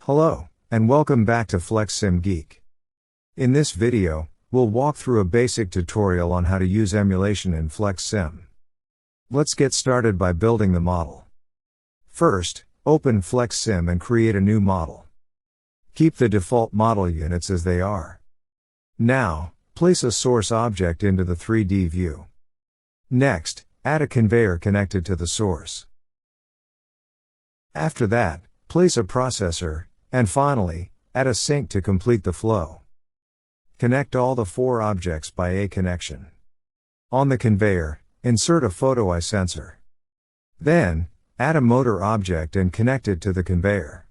Hello, and welcome back to FlexSim Geek. In this video, we'll walk through a basic tutorial on how to use emulation in FlexSim. Let's get started by building the model. First, open FlexSim and create a new model. Keep the default model units as they are. Now, place a source object into the 3D view. Next, add a conveyor connected to the source. After that, place a processor, and finally, add a sink to complete the flow. Connect all the 4 objects by a connection. On the conveyor, insert a photo eye sensor. Then, add a motor object and connect it to the conveyor.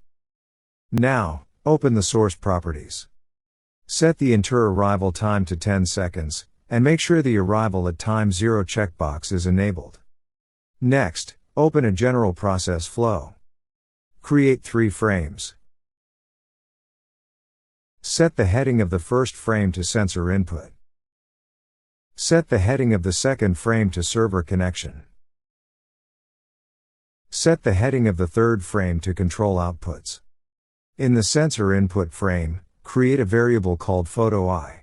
Now, open the source properties. Set the inter-arrival time to 10 seconds, and make sure the arrival at time 0 checkbox is enabled. Next, open a general process flow. Create 3 frames. Set the heading of the first frame to sensor input. Set the heading of the second frame to server connection. Set the heading of the third frame to control outputs. In the sensor input frame, create a variable called photo eye.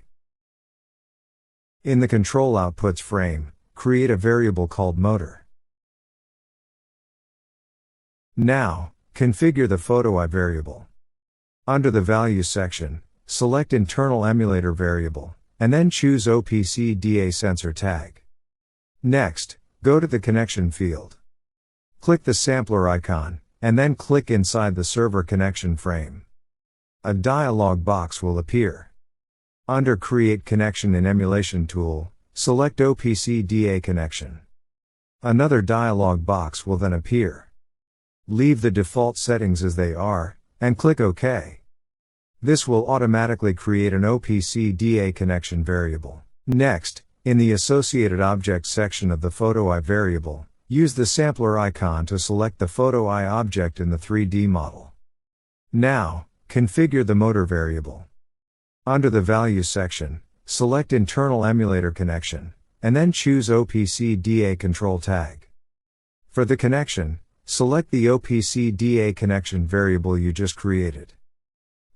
In the control outputs frame, create a variable called motor. Now, configure the photo eye variable. Under the values section, select internal emulator variable, and then choose OPC DA sensor tag. Next, go to the connection field. Click the sampler icon, and then click inside the server connection frame. A dialog box will appear. Under Create Connection in Emulation tool, select OPC DA connection. Another dialog box will then appear. Leave the default settings as they are, and click OK. This will automatically create an OPC DA connection variable. Next, in the associated objects section of the photo eye variable, use the sampler icon to select the photo eye object in the 3D model. Now, configure the motor variable. Under the values section, select internal emulator connection, and then choose OPC DA control tag. For the connection, select the OPC DA connection variable you just created.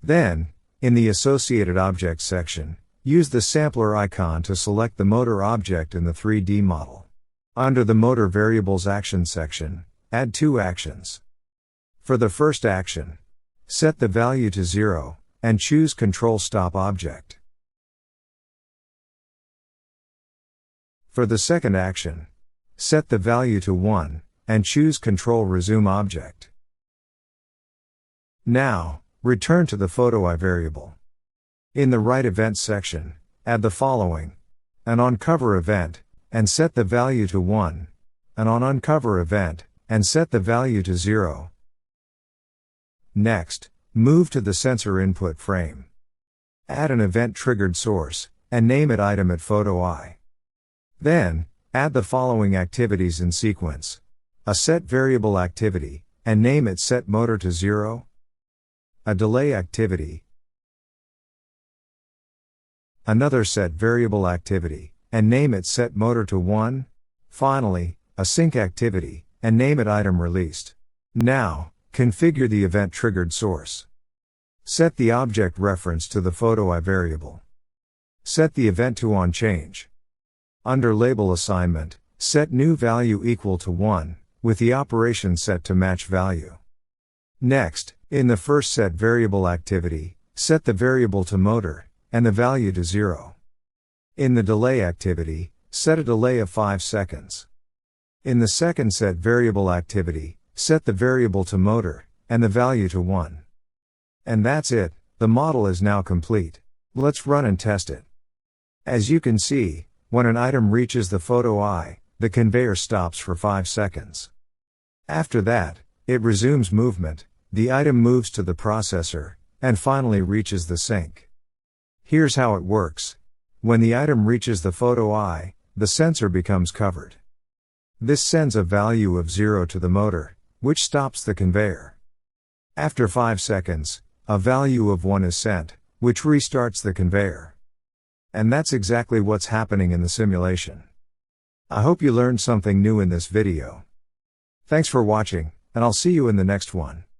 Then, in the associated objects section, use the sampler icon to select the motor object in the 3D model. Under the motor variables action section, add 2 actions. For the first action, set the value to 0, and choose control stop object. For the second action, set the value to 1, and choose control resume object. Now, return to the photo eye variable. In the write events section, add the following: an onCover event, and set the value to 1, an onUncover event, and set the value to 0. Next, move to the sensor input frame. Add an event-triggered source, and name it item at photo eye. Then, add the following activities in sequence: a set variable activity, and name it set motor to 0, a delay activity, another set variable activity, and name it set motor to 1, finally, a sync activity, and name it item released. Now, configure the event-triggered source. Set the object reference to the photo eye variable. Set the event to onChange. Under label assignment, set new value equal to 1, with the operation set to match value. Next, in the first set variable activity, set the variable to motor, and the value to 0. In the delay activity, set a delay of 5 seconds. In the second set variable activity, set the variable to motor, and the value to 1. And that's it, the model is now complete. Let's run and test it. As you can see, when an item reaches the photo eye, the conveyor stops for 5 seconds. After that, it resumes movement, the item moves to the processor, and finally reaches the sink. Here's how it works. When the item reaches the photo eye, the sensor becomes covered. This sends a value of 0 to the motor, which stops the conveyor. After 5 seconds, a value of 1 is sent, which restarts the conveyor. And that's exactly what's happening in the simulation. I hope you learned something new in this video. Thanks for watching, and I'll see you in the next one.